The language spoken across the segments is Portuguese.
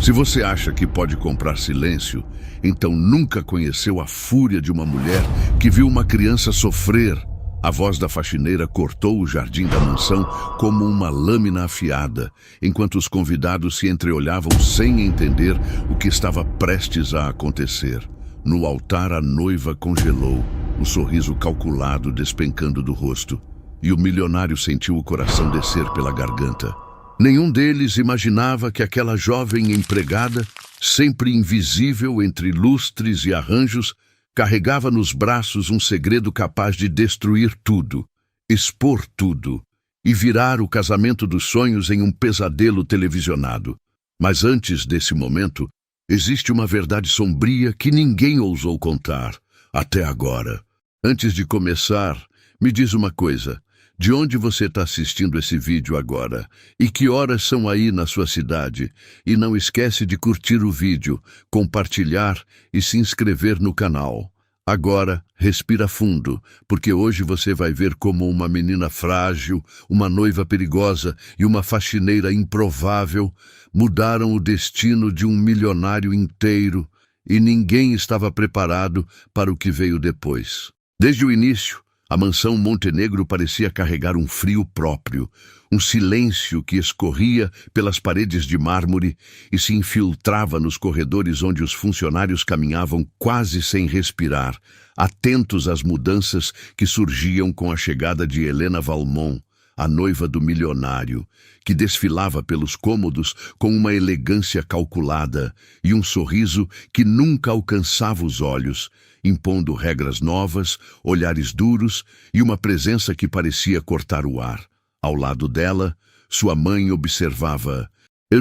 Se você acha que pode comprar silêncio, então nunca conheceu a fúria de uma mulher que viu uma criança sofrer. A voz da faxineira cortou o jardim da mansão como uma lâmina afiada, enquanto os convidados se entreolhavam sem entender o que estava prestes a acontecer. No altar, a noiva congelou, o sorriso calculado despencando do rosto, e o milionário sentiu o coração descer pela garganta. Nenhum deles imaginava que aquela jovem empregada, sempre invisível entre lustres e arranjos, carregava nos braços um segredo capaz de destruir tudo, expor tudo e virar o casamento dos sonhos em um pesadelo televisionado. Mas antes desse momento, existe uma verdade sombria que ninguém ousou contar, até agora. Antes de começar, me diz uma coisa. De onde você está assistindo esse vídeo agora? E que horas são aí na sua cidade? E não esquece de curtir o vídeo, compartilhar e se inscrever no canal. Agora, respira fundo, porque hoje você vai ver como uma menina frágil, uma noiva perigosa e uma faxineira improvável mudaram o destino de um milionário inteiro e ninguém estava preparado para o que veio depois. Desde o início, a mansão Montenegro parecia carregar um frio próprio, um silêncio que escorria pelas paredes de mármore e se infiltrava nos corredores onde os funcionários caminhavam quase sem respirar, atentos às mudanças que surgiam com a chegada de Helena Valmont, a noiva do milionário, que desfilava pelos cômodos com uma elegância calculada e um sorriso que nunca alcançava os olhos, impondo regras novas, olhares duros e uma presença que parecia cortar o ar. Ao lado dela, sua mãe observava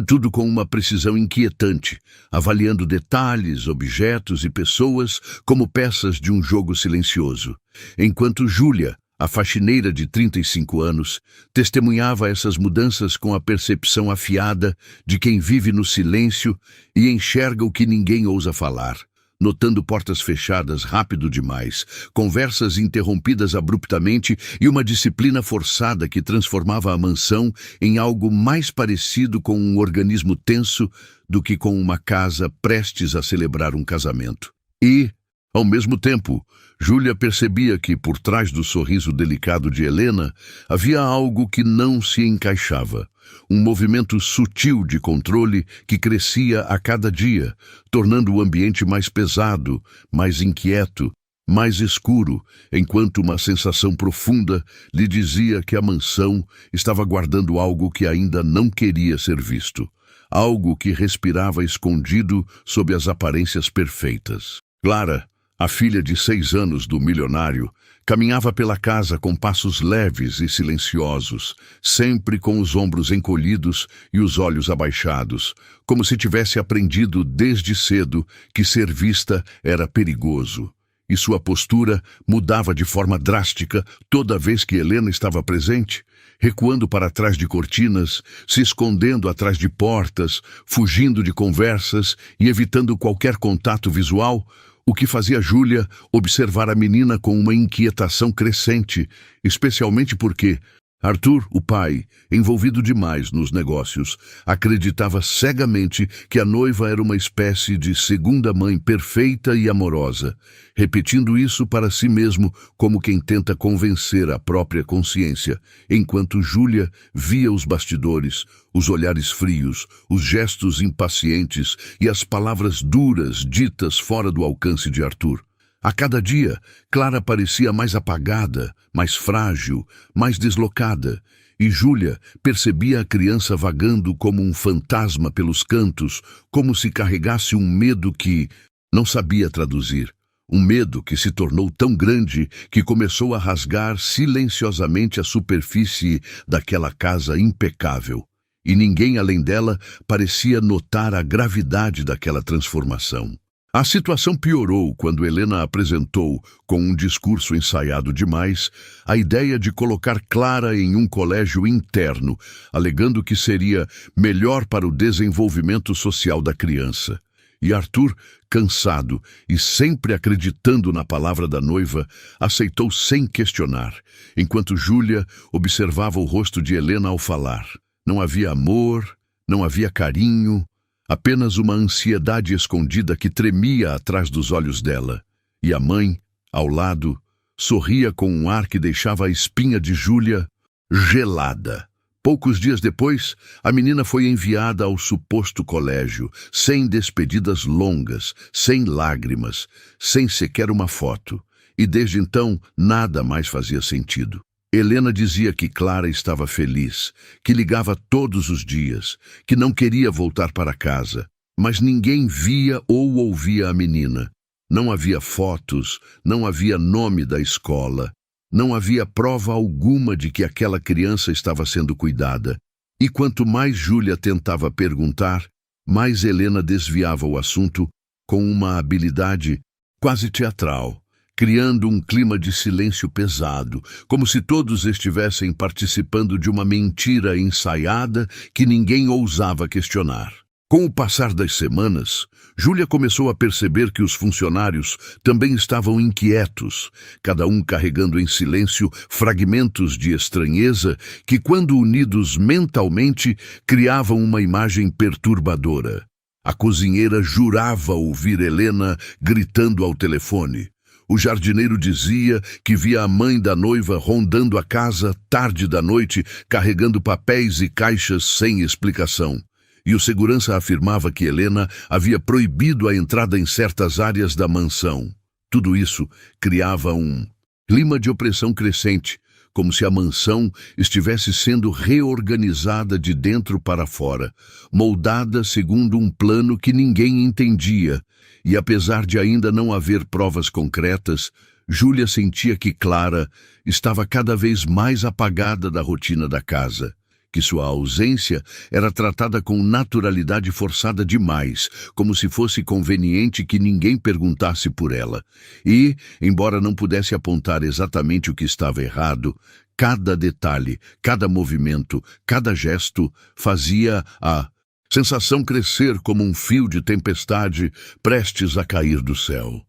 tudo com uma precisão inquietante, avaliando detalhes, objetos e pessoas como peças de um jogo silencioso, enquanto Júlia, a faxineira de 35 anos, testemunhava essas mudanças com a percepção afiada de quem vive no silêncio e enxerga o que ninguém ousa falar, notando portas fechadas rápido demais, conversas interrompidas abruptamente e uma disciplina forçada que transformava a mansão em algo mais parecido com um organismo tenso do que com uma casa prestes a celebrar um casamento. E, ao mesmo tempo, Júlia percebia que, por trás do sorriso delicado de Helena, havia algo que não se encaixava. Um movimento sutil de controle que crescia a cada dia, tornando o ambiente mais pesado, mais inquieto, mais escuro, enquanto uma sensação profunda lhe dizia que a mansão estava guardando algo que ainda não queria ser visto. Algo que respirava escondido sob as aparências perfeitas. Clara, a filha de 6 anos do milionário, caminhava pela casa com passos leves e silenciosos, sempre com os ombros encolhidos e os olhos abaixados, como se tivesse aprendido desde cedo que ser vista era perigoso. E sua postura mudava de forma drástica toda vez que Helena estava presente, recuando para trás de cortinas, se escondendo atrás de portas, fugindo de conversas e evitando qualquer contato visual, o que fazia Júlia observar a menina com uma inquietação crescente, especialmente porque Arthur, o pai, envolvido demais nos negócios, acreditava cegamente que a noiva era uma espécie de segunda mãe perfeita e amorosa, repetindo isso para si mesmo como quem tenta convencer a própria consciência, enquanto Júlia via os bastidores, os olhares frios, os gestos impacientes e as palavras duras ditas fora do alcance de Arthur. A cada dia, Clara parecia mais apagada, mais frágil, mais deslocada, e Júlia percebia a criança vagando como um fantasma pelos cantos, como se carregasse um medo que não sabia traduzir. Um medo que se tornou tão grande que começou a rasgar silenciosamente a superfície daquela casa impecável. E ninguém além dela parecia notar a gravidade daquela transformação. A situação piorou quando Helena apresentou, com um discurso ensaiado demais, a ideia de colocar Clara em um colégio interno, alegando que seria melhor para o desenvolvimento social da criança. E Arthur, cansado e sempre acreditando na palavra da noiva, aceitou sem questionar, enquanto Júlia observava o rosto de Helena ao falar. Não havia amor, não havia carinho, apenas uma ansiedade escondida que tremia atrás dos olhos dela. E a mãe, ao lado, sorria com um ar que deixava a espinha de Júlia gelada. Poucos dias depois, a menina foi enviada ao suposto colégio, sem despedidas longas, sem lágrimas, sem sequer uma foto. E desde então, nada mais fazia sentido. Helena dizia que Clara estava feliz, que ligava todos os dias, que não queria voltar para casa, mas ninguém via ou ouvia a menina. Não havia fotos, não havia nome da escola, não havia prova alguma de que aquela criança estava sendo cuidada. E quanto mais Júlia tentava perguntar, mais Helena desviava o assunto com uma habilidade quase teatral, criando um clima de silêncio pesado, como se todos estivessem participando de uma mentira ensaiada que ninguém ousava questionar. Com o passar das semanas, Júlia começou a perceber que os funcionários também estavam inquietos, cada um carregando em silêncio fragmentos de estranheza que, quando unidos mentalmente, criavam uma imagem perturbadora. A cozinheira jurava ouvir Helena gritando ao telefone. O jardineiro dizia que via a mãe da noiva rondando a casa tarde da noite, carregando papéis e caixas sem explicação. E o segurança afirmava que Helena havia proibido a entrada em certas áreas da mansão. Tudo isso criava um clima de opressão crescente, como se a mansão estivesse sendo reorganizada de dentro para fora, moldada segundo um plano que ninguém entendia. E apesar de ainda não haver provas concretas, Júlia sentia que Clara estava cada vez mais apagada da rotina da casa, que sua ausência era tratada com naturalidade forçada demais, como se fosse conveniente que ninguém perguntasse por ela. E, embora não pudesse apontar exatamente o que estava errado, cada detalhe, cada movimento, cada gesto fazia a sensação crescer como um fio de tempestade prestes a cair do céu.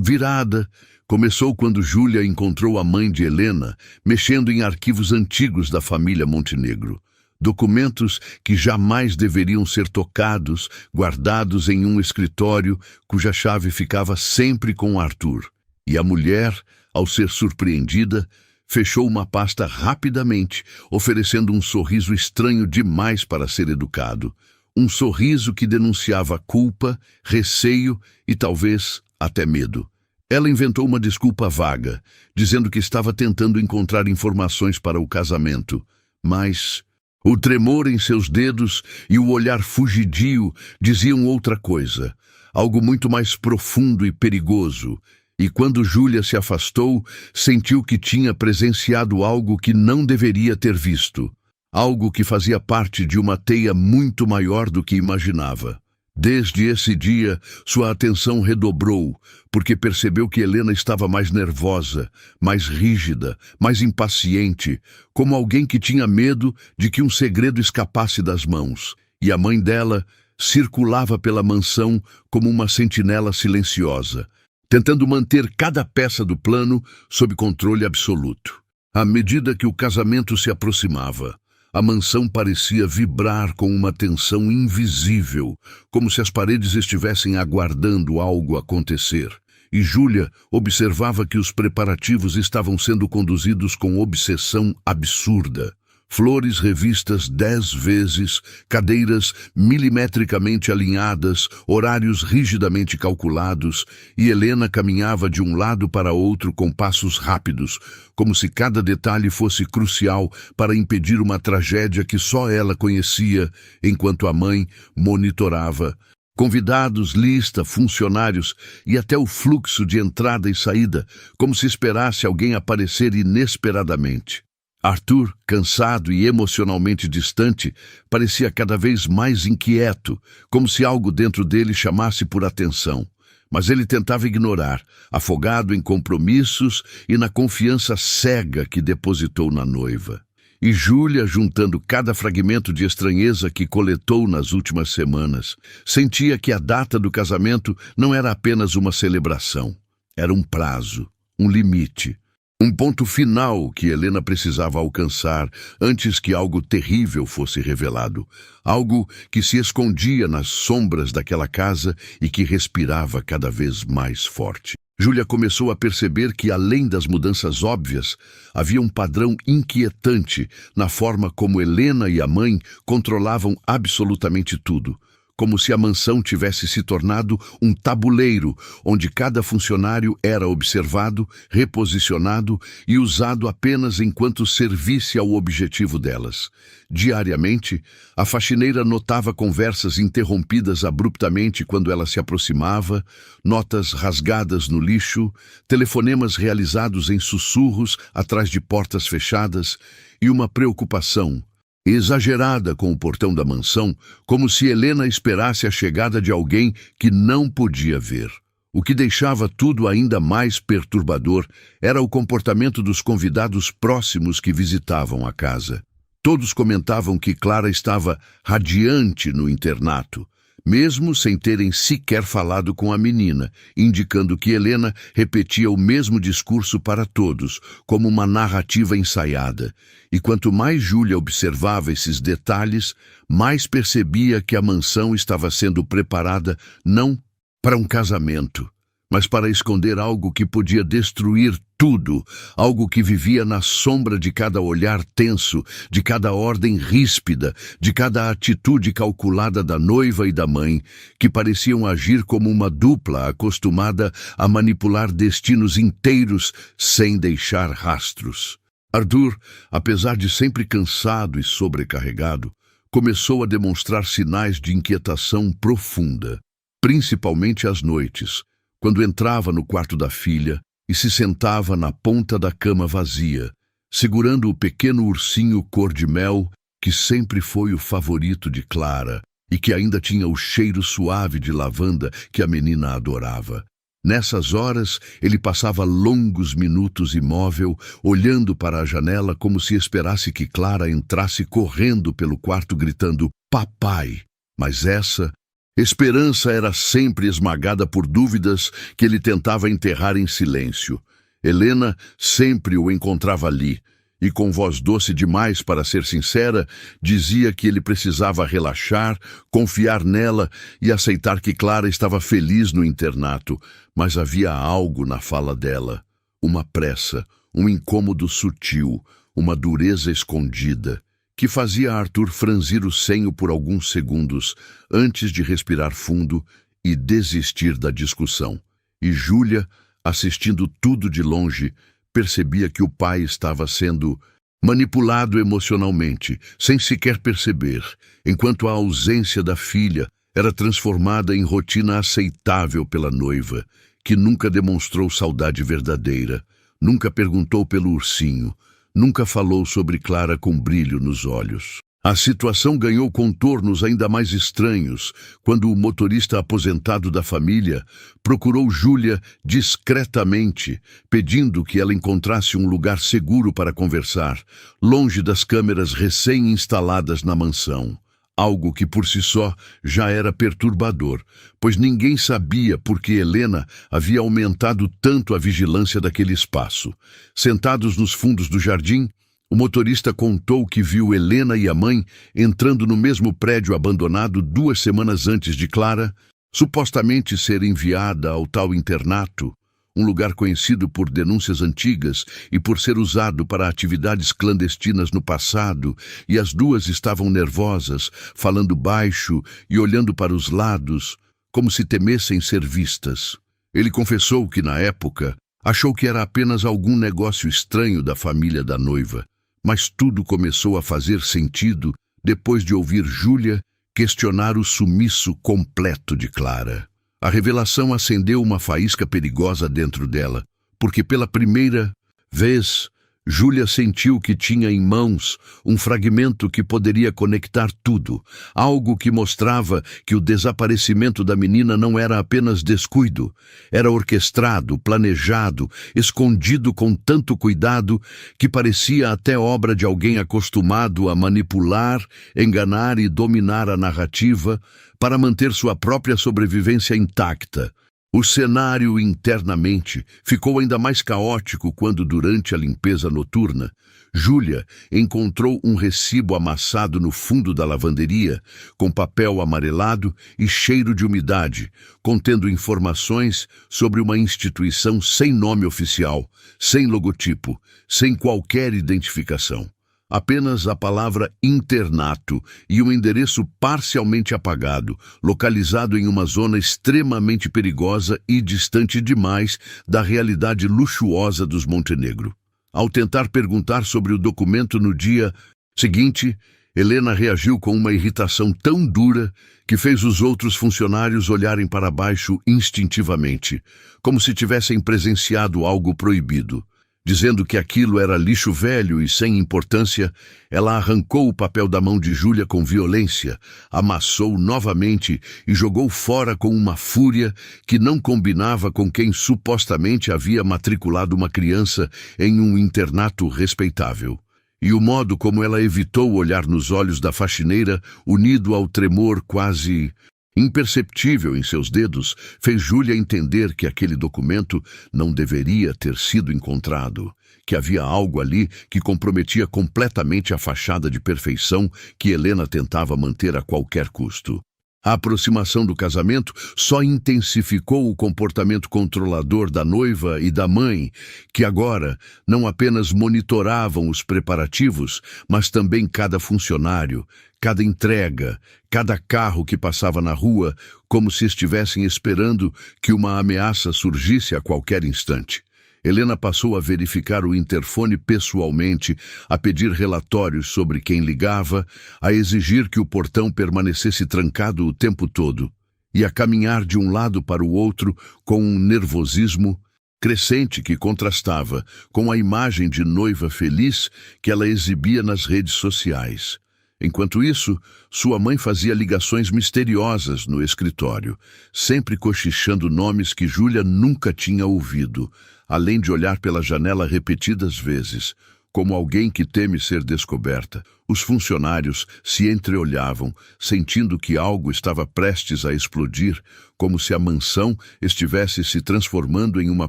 Virada começou quando Júlia encontrou a mãe de Helena mexendo em arquivos antigos da família Montenegro. Documentos que jamais deveriam ser tocados, guardados em um escritório cuja chave ficava sempre com Arthur. E a mulher, ao ser surpreendida, fechou uma pasta rapidamente, oferecendo um sorriso estranho demais para ser educado. Um sorriso que denunciava culpa, receio e talvez até medo. Ela inventou uma desculpa vaga, dizendo que estava tentando encontrar informações para o casamento, mas o tremor em seus dedos e o olhar fugidio diziam outra coisa, algo muito mais profundo e perigoso. E quando Júlia se afastou, sentiu que tinha presenciado algo que não deveria ter visto. Algo que fazia parte de uma teia muito maior do que imaginava. Desde esse dia, sua atenção redobrou, porque percebeu que Helena estava mais nervosa, mais rígida, mais impaciente, como alguém que tinha medo de que um segredo escapasse das mãos. E a mãe dela circulava pela mansão como uma sentinela silenciosa, tentando manter cada peça do plano sob controle absoluto. À medida que o casamento se aproximava, a mansão parecia vibrar com uma tensão invisível, como se as paredes estivessem aguardando algo acontecer. E Júlia observava que os preparativos estavam sendo conduzidos com obsessão absurda. Flores revistas 10 vezes, cadeiras milimetricamente alinhadas, horários rigidamente calculados, e Helena caminhava de um lado para outro com passos rápidos, como se cada detalhe fosse crucial para impedir uma tragédia que só ela conhecia, enquanto a mãe monitorava. Convidados, lista, funcionários e até o fluxo de entrada e saída, como se esperasse alguém aparecer inesperadamente. Arthur, cansado e emocionalmente distante, parecia cada vez mais inquieto, como se algo dentro dele chamasse por atenção. Mas ele tentava ignorar, afogado em compromissos e na confiança cega que depositou na noiva. E Júlia, juntando cada fragmento de estranheza que coletou nas últimas semanas, sentia que a data do casamento não era apenas uma celebração. Era um prazo, um limite. Um ponto final que Helena precisava alcançar antes que algo terrível fosse revelado. Algo que se escondia nas sombras daquela casa e que respirava cada vez mais forte. Júlia começou a perceber que, além das mudanças óbvias, havia um padrão inquietante na forma como Helena e a mãe controlavam absolutamente tudo. Como se a mansão tivesse se tornado um tabuleiro, onde cada funcionário era observado, reposicionado e usado apenas enquanto servisse ao objetivo delas. Diariamente, a faxineira notava conversas interrompidas abruptamente quando ela se aproximava, notas rasgadas no lixo, telefonemas realizados em sussurros atrás de portas fechadas e uma preocupação exagerada com o portão da mansão, como se Helena esperasse a chegada de alguém que não podia ver. O que deixava tudo ainda mais perturbador era o comportamento dos convidados próximos que visitavam a casa. Todos comentavam que Clara estava radiante no internato, mesmo sem terem sequer falado com a menina, indicando que Helena repetia o mesmo discurso para todos, como uma narrativa ensaiada. E quanto mais Júlia observava esses detalhes, mais percebia que a mansão estava sendo preparada não para um casamento, mas para esconder algo que podia destruir tudo, algo que vivia na sombra de cada olhar tenso, de cada ordem ríspida, de cada atitude calculada da noiva e da mãe, que pareciam agir como uma dupla acostumada a manipular destinos inteiros sem deixar rastros. Arthur, apesar de sempre cansado e sobrecarregado, começou a demonstrar sinais de inquietação profunda, principalmente às noites, quando entrava no quarto da filha e se sentava na ponta da cama vazia, segurando o pequeno ursinho cor-de-mel que sempre foi o favorito de Clara e que ainda tinha o cheiro suave de lavanda que a menina adorava. Nessas horas, ele passava longos minutos imóvel, olhando para a janela como se esperasse que Clara entrasse correndo pelo quarto gritando "Papai!". Mas essa esperança era sempre esmagada por dúvidas que ele tentava enterrar em silêncio. Helena sempre o encontrava ali, e com voz doce demais para ser sincera, dizia que ele precisava relaxar, confiar nela e aceitar que Clara estava feliz no internato, mas havia algo na fala dela, uma pressa, um incômodo sutil, uma dureza escondida, que fazia Arthur franzir o senho por alguns segundos antes de respirar fundo e desistir da discussão. E Júlia, assistindo tudo de longe, percebia que o pai estava sendo manipulado emocionalmente, sem sequer perceber, enquanto a ausência da filha era transformada em rotina aceitável pela noiva, que nunca demonstrou saudade verdadeira, nunca perguntou pelo ursinho, nunca falou sobre Clara com brilho nos olhos. A situação ganhou contornos ainda mais estranhos quando o motorista aposentado da família procurou Júlia discretamente, pedindo que ela encontrasse um lugar seguro para conversar, longe das câmeras recém-instaladas na mansão. Algo que por si só já era perturbador, pois ninguém sabia por que Helena havia aumentado tanto a vigilância daquele espaço. Sentados nos fundos do jardim, o motorista contou que viu Helena e a mãe entrando no mesmo prédio abandonado 2 semanas antes de Clara, supostamente ser enviada ao tal internato, um lugar conhecido por denúncias antigas e por ser usado para atividades clandestinas no passado, e as duas estavam nervosas, falando baixo e olhando para os lados, como se temessem ser vistas. Ele confessou que, na época, achou que era apenas algum negócio estranho da família da noiva, mas tudo começou a fazer sentido depois de ouvir Júlia questionar o sumiço completo de Clara. A revelação acendeu uma faísca perigosa dentro dela, porque pela primeira vez Júlia sentiu que tinha em mãos um fragmento que poderia conectar tudo, algo que mostrava que o desaparecimento da menina não era apenas descuido, era orquestrado, planejado, escondido com tanto cuidado que parecia até obra de alguém acostumado a manipular, enganar e dominar a narrativa para manter sua própria sobrevivência intacta. O cenário internamente ficou ainda mais caótico quando, durante a limpeza noturna, Júlia encontrou um recibo amassado no fundo da lavanderia, com papel amarelado e cheiro de umidade, contendo informações sobre uma instituição sem nome oficial, sem logotipo, sem qualquer identificação. Apenas a palavra internato e um endereço parcialmente apagado, localizado em uma zona extremamente perigosa e distante demais da realidade luxuosa dos Montenegro. Ao tentar perguntar sobre o documento no dia seguinte, Helena reagiu com uma irritação tão dura que fez os outros funcionários olharem para baixo instintivamente, como se tivessem presenciado algo proibido. Dizendo que aquilo era lixo velho e sem importância, ela arrancou o papel da mão de Júlia com violência, amassou novamente e jogou fora com uma fúria que não combinava com quem supostamente havia matriculado uma criança em um internato respeitável. E o modo como ela evitou olhar nos olhos da faxineira, unido ao tremor quase imperceptível em seus dedos, fez Júlia entender que aquele documento não deveria ter sido encontrado, que havia algo ali que comprometia completamente a fachada de perfeição que Helena tentava manter a qualquer custo. A aproximação do casamento só intensificou o comportamento controlador da noiva e da mãe, que agora não apenas monitoravam os preparativos, mas também cada funcionário, cada entrega, cada carro que passava na rua, como se estivessem esperando que uma ameaça surgisse a qualquer instante. Helena passou a verificar o interfone pessoalmente, a pedir relatórios sobre quem ligava, a exigir que o portão permanecesse trancado o tempo todo, e a caminhar de um lado para o outro com um nervosismo crescente que contrastava com a imagem de noiva feliz que ela exibia nas redes sociais. Enquanto isso, sua mãe fazia ligações misteriosas no escritório, sempre cochichando nomes que Júlia nunca tinha ouvido, além de olhar pela janela repetidas vezes, como alguém que teme ser descoberta. Os funcionários se entreolhavam, sentindo que algo estava prestes a explodir, como se a mansão estivesse se transformando em uma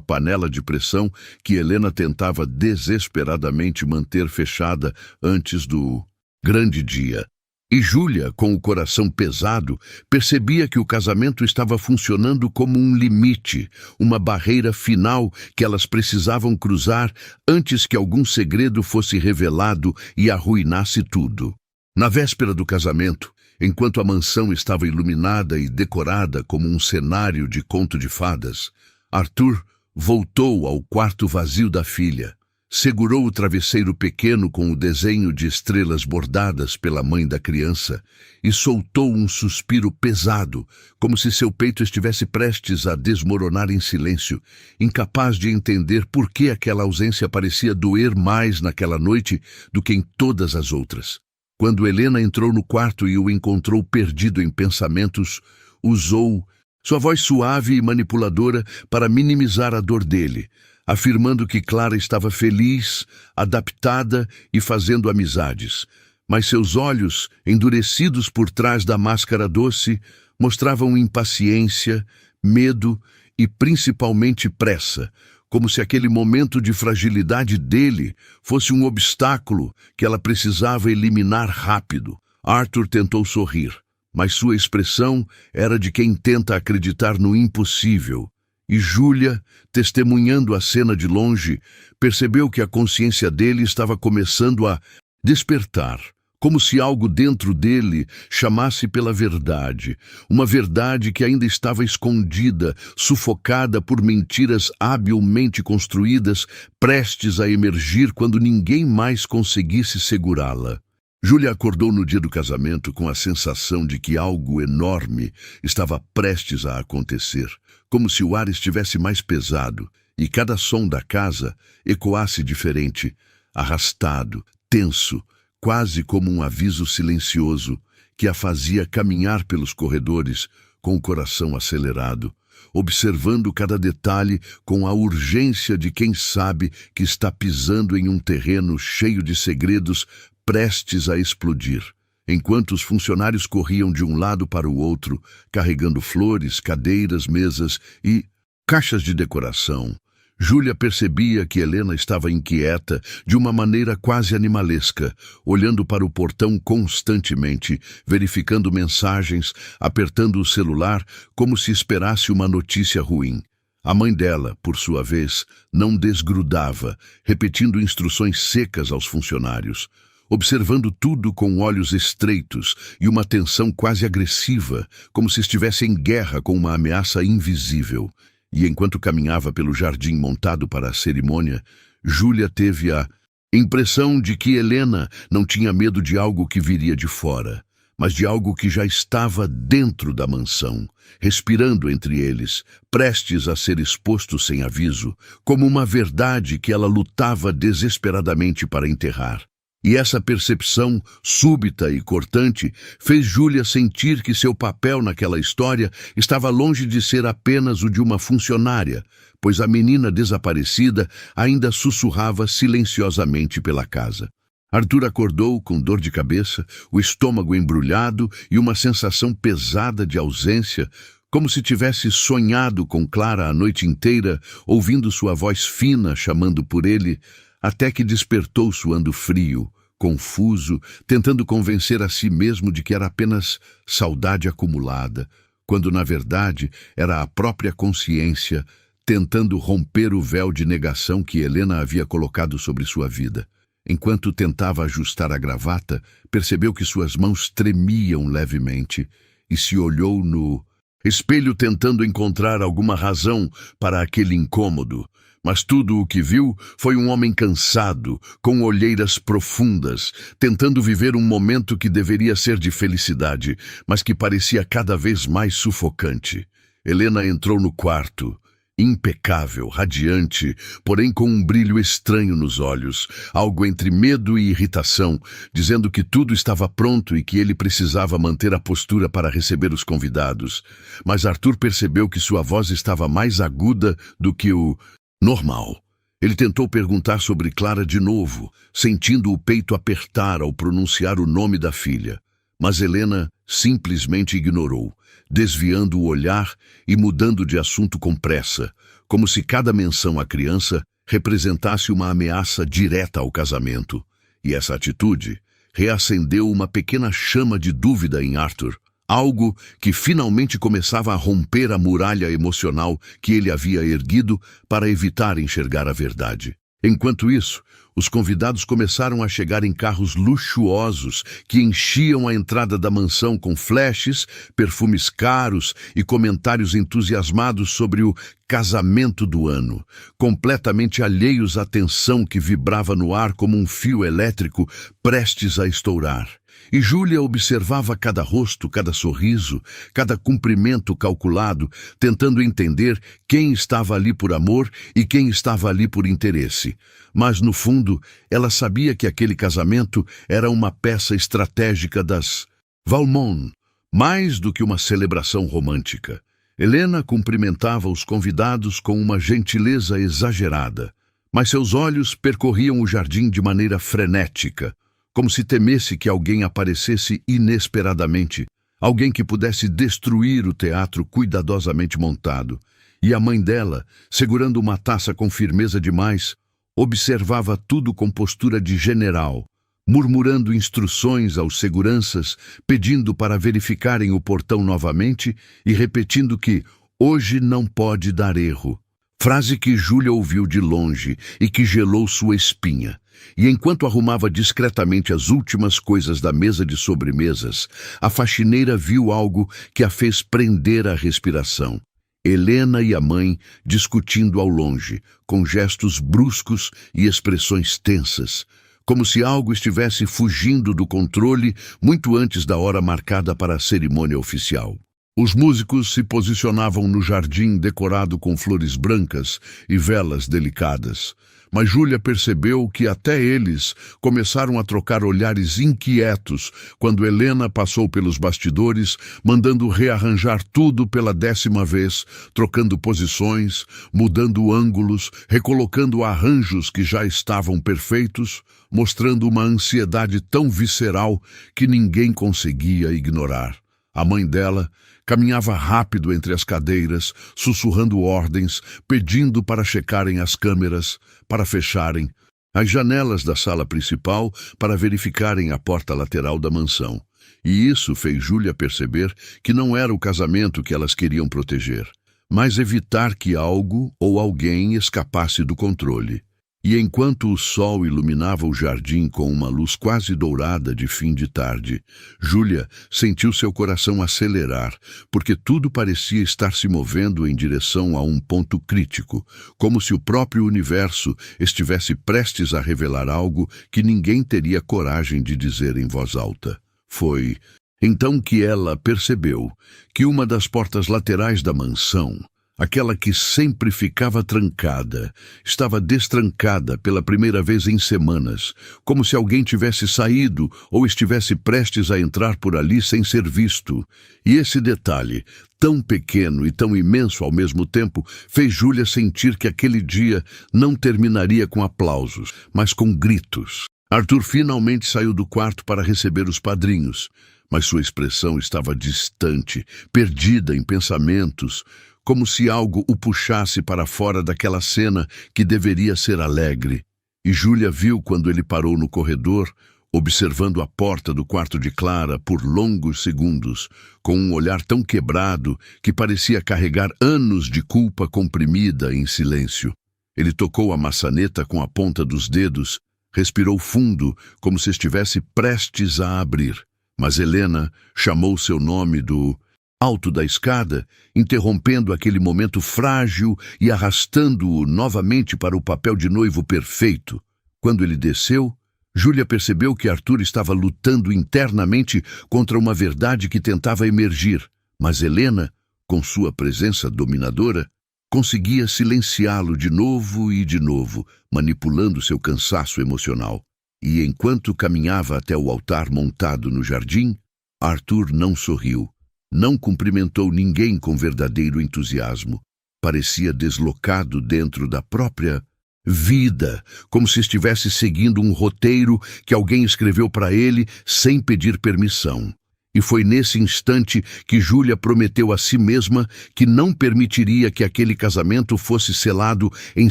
panela de pressão que Helena tentava desesperadamente manter fechada antes do grande dia. E Júlia, com o coração pesado, percebia que o casamento estava funcionando como um limite, uma barreira final que elas precisavam cruzar antes que algum segredo fosse revelado e arruinasse tudo. Na véspera do casamento, enquanto a mansão estava iluminada e decorada como um cenário de conto de fadas, Arthur voltou ao quarto vazio da filha. Segurou o travesseiro pequeno com o desenho de estrelas bordadas pela mãe da criança e soltou um suspiro pesado, como se seu peito estivesse prestes a desmoronar em silêncio, incapaz de entender por que aquela ausência parecia doer mais naquela noite do que em todas as outras. Quando Helena entrou no quarto e o encontrou perdido em pensamentos, usou sua voz suave e manipuladora para minimizar a dor dele, afirmando que Clara estava feliz, adaptada e fazendo amizades. Mas seus olhos, endurecidos por trás da máscara doce, mostravam impaciência, medo e principalmente pressa, como se aquele momento de fragilidade dele fosse um obstáculo que ela precisava eliminar rápido. Arthur tentou sorrir, mas sua expressão era de quem tenta acreditar no impossível. E Júlia, testemunhando a cena de longe, percebeu que a consciência dele estava começando a despertar, como se algo dentro dele chamasse pela verdade, uma verdade que ainda estava escondida, sufocada por mentiras habilmente construídas, prestes a emergir quando ninguém mais conseguisse segurá-la. Júlia acordou no dia do casamento com a sensação de que algo enorme estava prestes a acontecer, como se o ar estivesse mais pesado e cada som da casa ecoasse diferente, arrastado, tenso, quase como um aviso silencioso que a fazia caminhar pelos corredores com o coração acelerado, observando cada detalhe com a urgência de quem sabe que está pisando em um terreno cheio de segredos prestes a explodir. Enquanto os funcionários corriam de um lado para o outro, carregando flores, cadeiras, mesas e Caixas de decoração. Júlia percebia que Helena estava inquieta de uma maneira quase animalesca, olhando para o portão constantemente, verificando mensagens, apertando o celular como se esperasse uma notícia ruim. A mãe dela, por sua vez, não desgrudava, repetindo instruções secas aos funcionários, observando tudo com olhos estreitos e uma tensão quase agressiva, como se estivesse em guerra com uma ameaça invisível. E enquanto caminhava pelo jardim montado para a cerimônia, Júlia teve a impressão de que Helena não tinha medo de algo que viria de fora, mas de algo que já estava dentro da mansão, respirando entre eles, prestes a ser exposto sem aviso, como uma verdade que ela lutava desesperadamente para enterrar. E essa percepção súbita e cortante fez Júlia sentir que seu papel naquela história estava longe de ser apenas o de uma funcionária, pois a menina desaparecida ainda sussurrava silenciosamente pela casa. Arthur acordou com dor de cabeça, o estômago embrulhado e uma sensação pesada de ausência, como se tivesse sonhado com Clara a noite inteira, ouvindo sua voz fina chamando por ele, até que despertou suando frio, confuso, tentando convencer a si mesmo de que era apenas saudade acumulada, quando na verdade era a própria consciência tentando romper o véu de negação que Helena havia colocado sobre sua vida. Enquanto tentava ajustar a gravata, percebeu que suas mãos tremiam levemente e se olhou no espelho tentando encontrar alguma razão para aquele incômodo. Mas tudo o que viu foi um homem cansado, com olheiras profundas, tentando viver um momento que deveria ser de felicidade, mas que parecia cada vez mais sufocante. Helena entrou no quarto, impecável, radiante, porém com um brilho estranho nos olhos, algo entre medo e irritação, dizendo que tudo estava pronto e que ele precisava manter a postura para receber os convidados. Mas Arthur percebeu que sua voz estava mais aguda do que o normal. Ele tentou perguntar sobre Clara de novo, sentindo o peito apertar ao pronunciar o nome da filha. Mas Helena simplesmente ignorou, desviando o olhar e mudando de assunto com pressa, como se cada menção à criança representasse uma ameaça direta ao casamento. E essa atitude reacendeu uma pequena chama de dúvida em Arthur, algo que finalmente começava a romper a muralha emocional que ele havia erguido para evitar enxergar a verdade. Enquanto isso, os convidados começaram a chegar em carros luxuosos que enchiam a entrada da mansão com flashes, perfumes caros e comentários entusiasmados sobre o casamento do ano, completamente alheios à tensão que vibrava no ar como um fio elétrico prestes a estourar. E Júlia observava cada rosto, cada sorriso, cada cumprimento calculado, tentando entender quem estava ali por amor e quem estava ali por interesse. Mas, no fundo, ela sabia que aquele casamento era uma peça estratégica das Valmont, mais do que uma celebração romântica. Helena cumprimentava os convidados com uma gentileza exagerada, mas seus olhos percorriam o jardim de maneira frenética, como se temesse que alguém aparecesse inesperadamente, alguém que pudesse destruir o teatro cuidadosamente montado. E a mãe dela, segurando uma taça com firmeza demais, observava tudo com postura de general, murmurando instruções aos seguranças, pedindo para verificarem o portão novamente e repetindo que hoje não pode dar erro. Frase que Júlia ouviu de longe e que gelou sua espinha. E enquanto arrumava discretamente as últimas coisas da mesa de sobremesas, a faxineira viu algo que a fez prender a respiração. Helena e a mãe discutindo ao longe, com gestos bruscos e expressões tensas, como se algo estivesse fugindo do controle muito antes da hora marcada para a cerimônia oficial. Os músicos se posicionavam no jardim decorado com flores brancas e velas delicadas. Mas Júlia percebeu que até eles começaram a trocar olhares inquietos quando Helena passou pelos bastidores, mandando rearranjar tudo pela 10ª vez, trocando posições, mudando ângulos, recolocando arranjos que já estavam perfeitos, mostrando uma ansiedade tão visceral que ninguém conseguia ignorar. A mãe dela, Caminhava rápido entre as cadeiras, sussurrando ordens, pedindo para checarem as câmeras, para fecharem as janelas da sala principal, para verificarem a porta lateral da mansão. E isso fez Júlia perceber que não era o casamento que elas queriam proteger, mas evitar que algo ou alguém escapasse do controle. E enquanto o sol iluminava o jardim com uma luz quase dourada de fim de tarde, Júlia sentiu seu coração acelerar, porque tudo parecia estar se movendo em direção a um ponto crítico, como se o próprio universo estivesse prestes a revelar algo que ninguém teria coragem de dizer em voz alta. Foi então que ela percebeu que uma das portas laterais da mansão, aquela que sempre ficava trancada, estava destrancada pela primeira vez em semanas, como se alguém tivesse saído ou estivesse prestes a entrar por ali sem ser visto. E esse detalhe, tão pequeno e tão imenso ao mesmo tempo, fez Júlia sentir que aquele dia não terminaria com aplausos, mas com gritos. Arthur finalmente saiu do quarto para receber os padrinhos, mas sua expressão estava distante, perdida em pensamentos, como se algo o puxasse para fora daquela cena que deveria ser alegre. E Júlia viu quando ele parou no corredor, observando a porta do quarto de Clara por longos segundos, com um olhar tão quebrado que parecia carregar anos de culpa comprimida em silêncio. Ele tocou a maçaneta com a ponta dos dedos, respirou fundo, como se estivesse prestes a abrir. Mas Helena chamou seu nome do alto da escada, interrompendo aquele momento frágil e arrastando-o novamente para o papel de noivo perfeito. Quando ele desceu, Júlia percebeu que Arthur estava lutando internamente contra uma verdade que tentava emergir, mas Helena, com sua presença dominadora, conseguia silenciá-lo de novo e de novo, manipulando seu cansaço emocional. E enquanto caminhava até o altar montado no jardim, Arthur não sorriu. Não cumprimentou ninguém com verdadeiro entusiasmo. Parecia deslocado dentro da própria vida, como se estivesse seguindo um roteiro que alguém escreveu para ele sem pedir permissão. E foi nesse instante que Júlia prometeu a si mesma que não permitiria que aquele casamento fosse selado em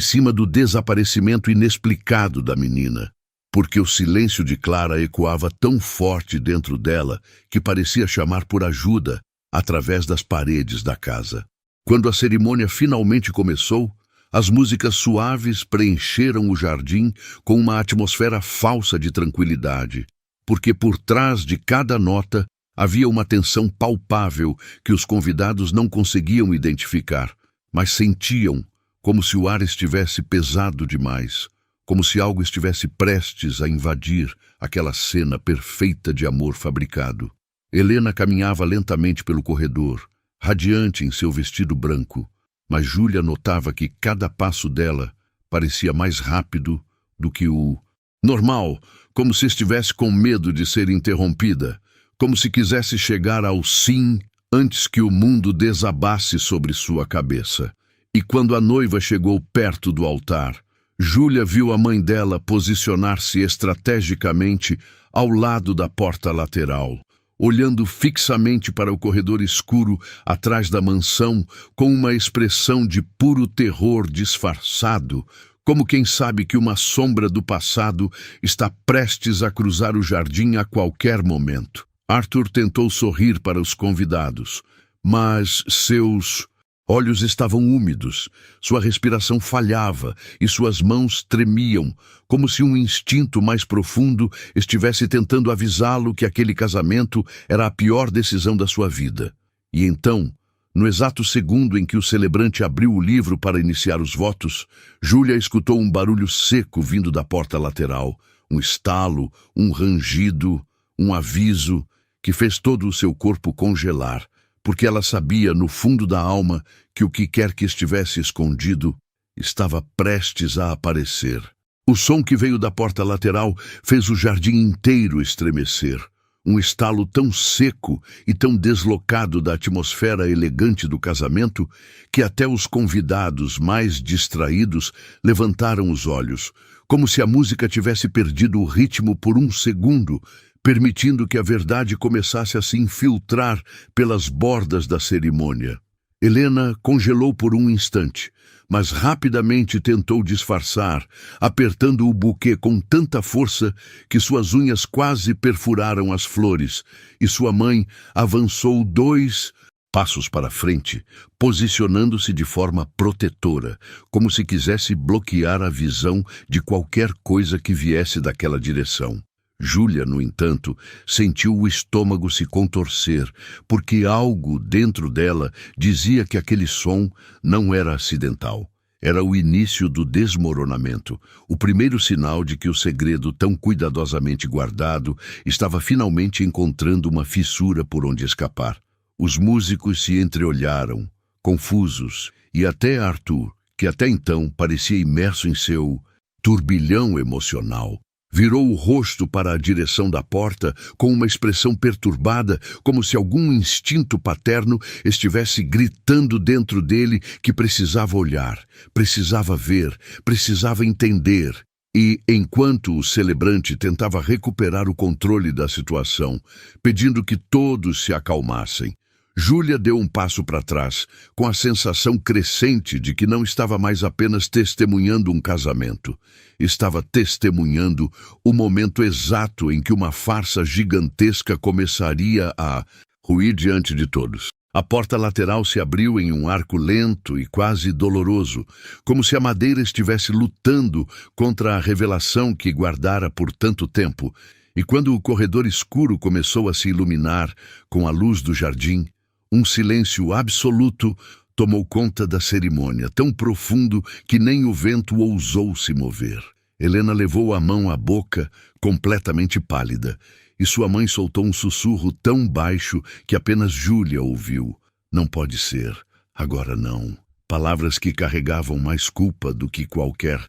cima do desaparecimento inexplicado da menina. Porque o silêncio de Clara ecoava tão forte dentro dela que parecia chamar por ajuda através das paredes da casa. Quando a cerimônia finalmente começou, as músicas suaves preencheram o jardim com uma atmosfera falsa de tranquilidade, porque por trás de cada nota havia uma tensão palpável que os convidados não conseguiam identificar, mas sentiam como se o ar estivesse pesado demais, como se algo estivesse prestes a invadir aquela cena perfeita de amor fabricado. Helena caminhava lentamente pelo corredor, radiante em seu vestido branco, mas Júlia notava que cada passo dela parecia mais rápido do que o normal, como se estivesse com medo de ser interrompida, como se quisesse chegar ao sim antes que o mundo desabasse sobre sua cabeça. E quando a noiva chegou perto do altar, Júlia viu a mãe dela posicionar-se estrategicamente ao lado da porta lateral, olhando fixamente para o corredor escuro atrás da mansão com uma expressão de puro terror disfarçado, como quem sabe que uma sombra do passado está prestes a cruzar o jardim a qualquer momento. Arthur tentou sorrir para os convidados, mas seus olhos estavam úmidos, sua respiração falhava e suas mãos tremiam, como se um instinto mais profundo estivesse tentando avisá-lo que aquele casamento era a pior decisão da sua vida. E então, no exato segundo em que o celebrante abriu o livro para iniciar os votos, Júlia escutou um barulho seco vindo da porta lateral, um estalo, um rangido, um aviso que fez todo o seu corpo congelar, porque ela sabia no fundo da alma que o que quer que estivesse escondido estava prestes a aparecer. O som que veio da porta lateral fez o jardim inteiro estremecer, um estalo tão seco e tão deslocado da atmosfera elegante do casamento que até os convidados mais distraídos levantaram os olhos, como se a música tivesse perdido o ritmo por um segundo, permitindo que a verdade começasse a se infiltrar pelas bordas da cerimônia. Helena congelou por um instante, mas rapidamente tentou disfarçar, apertando o buquê com tanta força que suas unhas quase perfuraram as flores, e sua mãe avançou 2 passos para frente, posicionando-se de forma protetora, como se quisesse bloquear a visão de qualquer coisa que viesse daquela direção. Júlia, no entanto, sentiu o estômago se contorcer, porque algo dentro dela dizia que aquele som não era acidental. Era o início do desmoronamento, o primeiro sinal de que o segredo tão cuidadosamente guardado estava finalmente encontrando uma fissura por onde escapar. Os músicos se entreolharam, confusos, e até Arthur, que até então parecia imerso em seu turbilhão emocional, virou o rosto para a direção da porta com uma expressão perturbada, como se algum instinto paterno estivesse gritando dentro dele que precisava olhar, precisava ver, precisava entender. E, enquanto o celebrante tentava recuperar o controle da situação, pedindo que todos se acalmassem, Júlia deu um passo para trás, com a sensação crescente de que não estava mais apenas testemunhando um casamento. Estava testemunhando o momento exato em que uma farsa gigantesca começaria a ruir diante de todos. A porta lateral se abriu em um arco lento e quase doloroso, como se a madeira estivesse lutando contra a revelação que guardara por tanto tempo. E quando o corredor escuro começou a se iluminar com a luz do jardim, um silêncio absoluto tomou conta da cerimônia, tão profundo que nem o vento ousou se mover. Helena levou a mão à boca, completamente pálida, e sua mãe soltou um sussurro tão baixo que apenas Júlia ouviu. Não pode ser, agora não. Palavras que carregavam mais culpa do que qualquer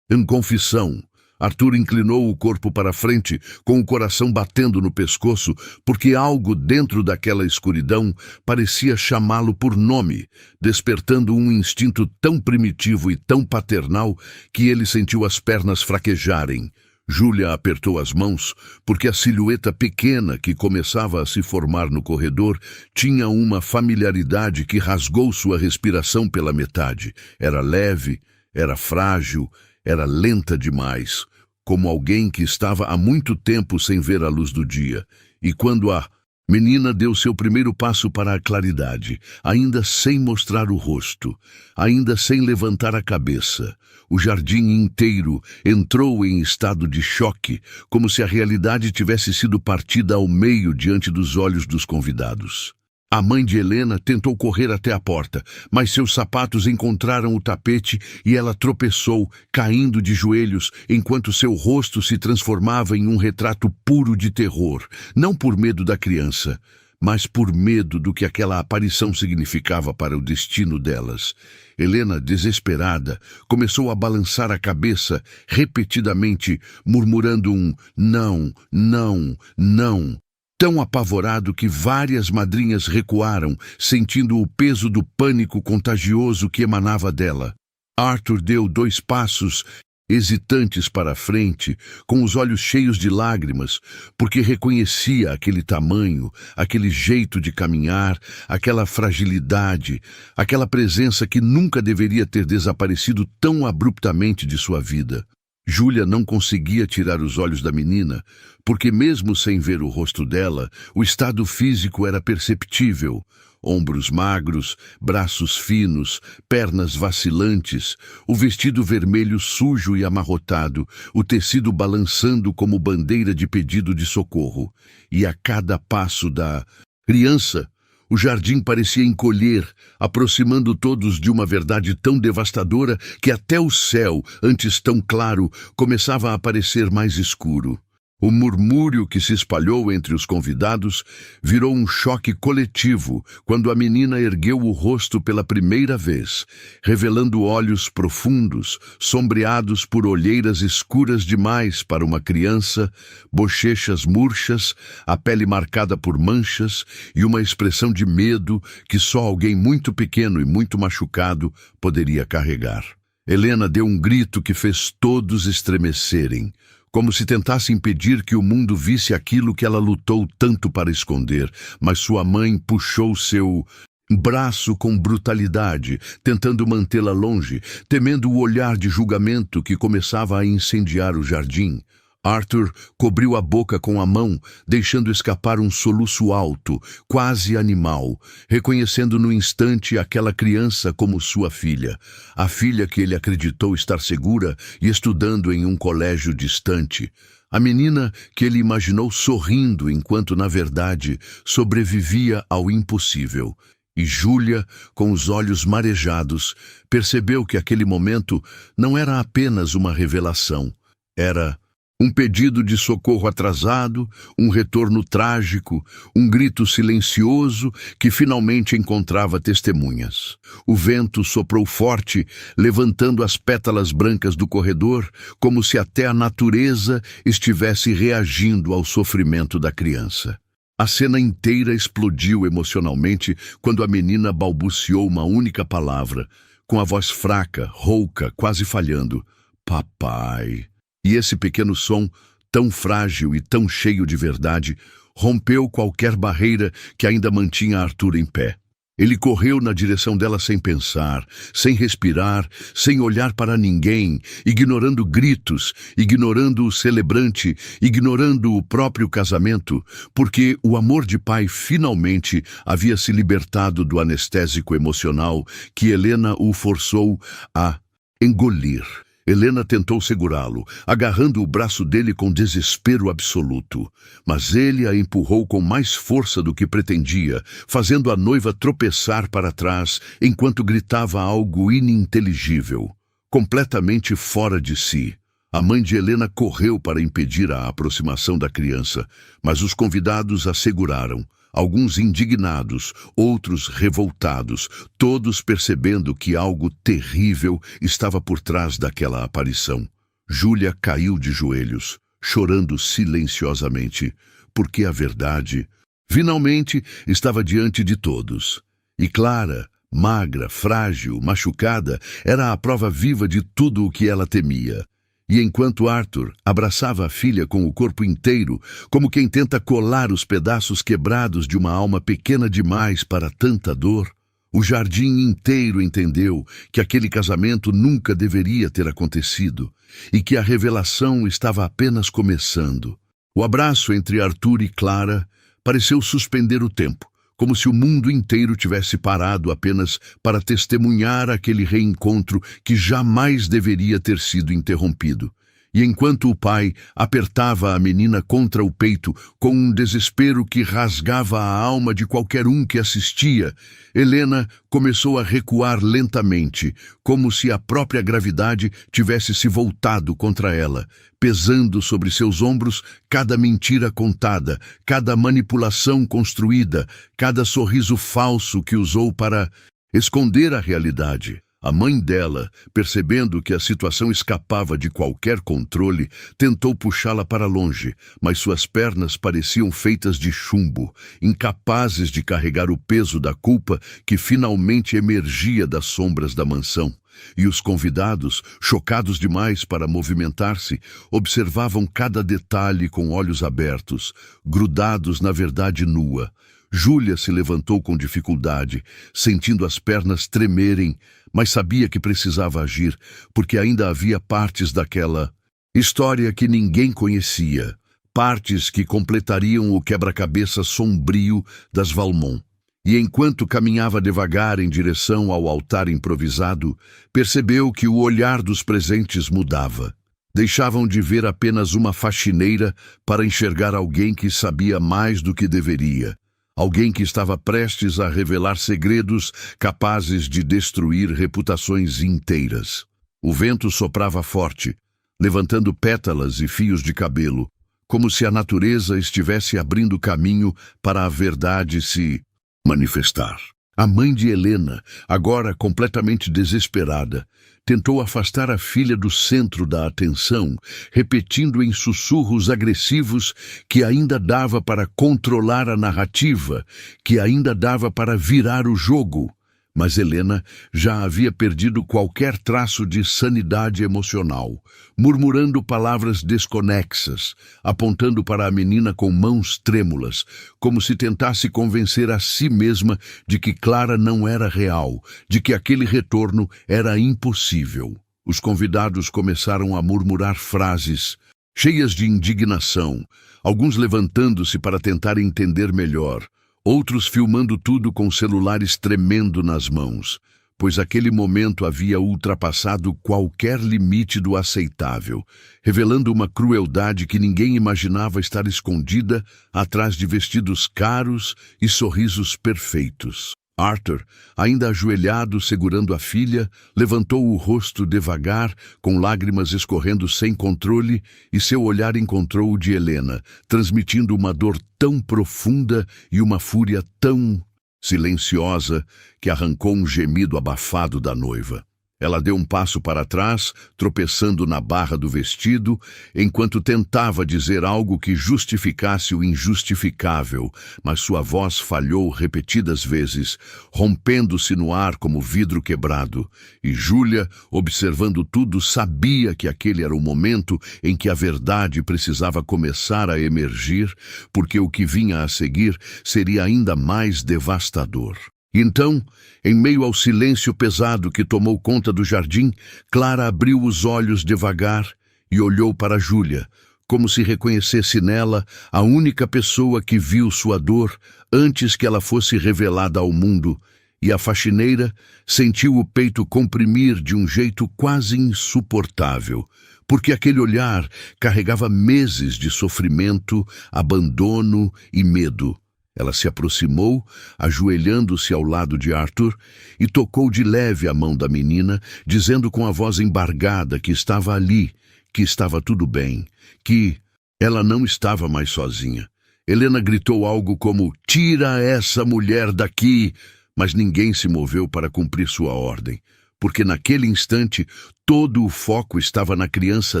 confissão. Arthur inclinou o corpo para frente, com o coração batendo no pescoço, porque algo dentro daquela escuridão parecia chamá-lo por nome, despertando um instinto tão primitivo e tão paternal que ele sentiu as pernas fraquejarem. Júlia apertou as mãos, porque a silhueta pequena que começava a se formar no corredor tinha uma familiaridade que rasgou sua respiração pela metade. Era leve, era frágil, era lenta demais, como alguém que estava há muito tempo sem ver a luz do dia. E quando a menina deu seu primeiro passo para a claridade, ainda sem mostrar o rosto, ainda sem levantar a cabeça, o jardim inteiro entrou em estado de choque, como se a realidade tivesse sido partida ao meio diante dos olhos dos convidados. A mãe de Helena tentou correr até a porta, mas seus sapatos encontraram o tapete e ela tropeçou, caindo de joelhos, enquanto seu rosto se transformava em um retrato puro de terror, não por medo da criança, mas por medo do que aquela aparição significava para o destino delas. Helena, desesperada, começou a balançar a cabeça repetidamente, murmurando um não, não, não, tão apavorado que várias madrinhas recuaram, sentindo o peso do pânico contagioso que emanava dela. Arthur deu 2 passos hesitantes para a frente, com os olhos cheios de lágrimas, porque reconhecia aquele tamanho, aquele jeito de caminhar, aquela fragilidade, aquela presença que nunca deveria ter desaparecido tão abruptamente de sua vida. Júlia não conseguia tirar os olhos da menina, porque mesmo sem ver o rosto dela, o estado físico era perceptível. Ombros magros, braços finos, pernas vacilantes, o vestido vermelho sujo e amarrotado, o tecido balançando como bandeira de pedido de socorro. E a cada passo da criança, o jardim parecia encolher, aproximando todos de uma verdade tão devastadora que até o céu, antes tão claro, começava a parecer mais escuro. O murmúrio que se espalhou entre os convidados virou um choque coletivo quando a menina ergueu o rosto pela primeira vez, revelando olhos profundos, sombreados por olheiras escuras demais para uma criança, bochechas murchas, a pele marcada por manchas e uma expressão de medo que só alguém muito pequeno e muito machucado poderia carregar. Helena deu um grito que fez todos estremecerem. como se tentasse impedir que o mundo visse aquilo que ela lutou tanto para esconder, mas sua mãe puxou seu braço com brutalidade, tentando mantê-la longe, temendo o olhar de julgamento que começava a incendiar o jardim. Arthur cobriu a boca com a mão, deixando escapar um soluço alto, quase animal, reconhecendo no instante aquela criança como sua filha, a filha que ele acreditou estar segura e estudando em um colégio distante. A menina que ele imaginou sorrindo enquanto, na verdade, sobrevivia ao impossível. E Júlia, com os olhos marejados, percebeu que aquele momento não era apenas uma revelação. Era um pedido de socorro atrasado, um retorno trágico, um grito silencioso que finalmente encontrava testemunhas. O vento soprou forte, levantando as pétalas brancas do corredor, como se até a natureza estivesse reagindo ao sofrimento da criança. A cena inteira explodiu emocionalmente quando a menina balbuciou uma única palavra, com a voz fraca, rouca, quase falhando: "Papai." E esse pequeno som, tão frágil e tão cheio de verdade, rompeu qualquer barreira que ainda mantinha Arthur em pé. Ele correu na direção dela sem pensar, sem respirar, sem olhar para ninguém, ignorando gritos, ignorando o celebrante, ignorando o próprio casamento, porque o amor de pai finalmente havia se libertado do anestésico emocional que Helena o forçou a engolir. Helena tentou segurá-lo, agarrando o braço dele com desespero absoluto. Mas ele a empurrou com mais força do que pretendia, fazendo a noiva tropeçar para trás, enquanto gritava algo ininteligível, completamente fora de si. A mãe de Helena correu para impedir a aproximação da criança, mas os convidados a seguraram. Alguns indignados, outros revoltados, todos percebendo que algo terrível estava por trás daquela aparição. Júlia caiu de joelhos, chorando silenciosamente, porque a verdade, finalmente, estava diante de todos. E Clara, magra, frágil, machucada, era a prova viva de tudo o que ela temia. E enquanto Arthur abraçava a filha com o corpo inteiro, como quem tenta colar os pedaços quebrados de uma alma pequena demais para tanta dor, o jardim inteiro entendeu que aquele casamento nunca deveria ter acontecido e que a revelação estava apenas começando. O abraço entre Arthur e Clara pareceu suspender o tempo, como se o mundo inteiro tivesse parado apenas para testemunhar aquele reencontro que jamais deveria ter sido interrompido. E enquanto o pai apertava a menina contra o peito com um desespero que rasgava a alma de qualquer um que assistia, Helena começou a recuar lentamente, como se a própria gravidade tivesse se voltado contra ela, pesando sobre seus ombros cada mentira contada, cada manipulação construída, cada sorriso falso que usou para esconder a realidade. A mãe dela, percebendo que a situação escapava de qualquer controle, tentou puxá-la para longe, mas suas pernas pareciam feitas de chumbo, incapazes de carregar o peso da culpa que finalmente emergia das sombras da mansão. E os convidados, chocados demais para movimentar-se, observavam cada detalhe com olhos abertos, grudados na verdade nua. Júlia se levantou com dificuldade, sentindo as pernas tremerem, mas sabia que precisava agir, porque ainda havia partes daquela história que ninguém conhecia, partes que completariam o quebra-cabeça sombrio das Valmont. E enquanto caminhava devagar em direção ao altar improvisado, percebeu que o olhar dos presentes mudava. Deixavam de ver apenas uma faxineira para enxergar alguém que sabia mais do que deveria. Alguém que estava prestes a revelar segredos capazes de destruir reputações inteiras. O vento soprava forte, levantando pétalas e fios de cabelo, como se a natureza estivesse abrindo caminho para a verdade se manifestar. A mãe de Helena, agora completamente desesperada, tentou afastar a filha do centro da atenção, repetindo em sussurros agressivos que ainda dava para controlar a narrativa, que ainda dava para virar o jogo. Mas Helena já havia perdido qualquer traço de sanidade emocional, murmurando palavras desconexas, apontando para a menina com mãos trêmulas, como se tentasse convencer a si mesma de que Clara não era real, de que aquele retorno era impossível. Os convidados começaram a murmurar frases cheias de indignação, alguns levantando-se para tentar entender melhor, outros filmando tudo com celulares tremendo nas mãos, pois aquele momento havia ultrapassado qualquer limite do aceitável, revelando uma crueldade que ninguém imaginava estar escondida atrás de vestidos caros e sorrisos perfeitos. Arthur, ainda ajoelhado segurando a filha, levantou o rosto devagar, com lágrimas escorrendo sem controle, e seu olhar encontrou o de Helena, transmitindo uma dor tão profunda e uma fúria tão silenciosa que arrancou um gemido abafado da noiva. Ela deu um passo para trás, tropeçando na barra do vestido, enquanto tentava dizer algo que justificasse o injustificável, mas sua voz falhou repetidas vezes, rompendo-se no ar como vidro quebrado. E Júlia, observando tudo, sabia que aquele era o momento em que a verdade precisava começar a emergir, porque o que vinha a seguir seria ainda mais devastador. Então, em meio ao silêncio pesado que tomou conta do jardim, Clara abriu os olhos devagar e olhou para Júlia, como se reconhecesse nela a única pessoa que viu sua dor antes que ela fosse revelada ao mundo, e a faxineira sentiu o peito comprimir de um jeito quase insuportável, porque aquele olhar carregava meses de sofrimento, abandono e medo. Ela se aproximou, ajoelhando-se ao lado de Arthur, e tocou de leve a mão da menina, dizendo com a voz embargada que estava ali, que estava tudo bem, que ela não estava mais sozinha. Helena gritou algo como, "Tira essa mulher daqui!", mas ninguém se moveu para cumprir sua ordem, porque naquele instante todo o foco estava na criança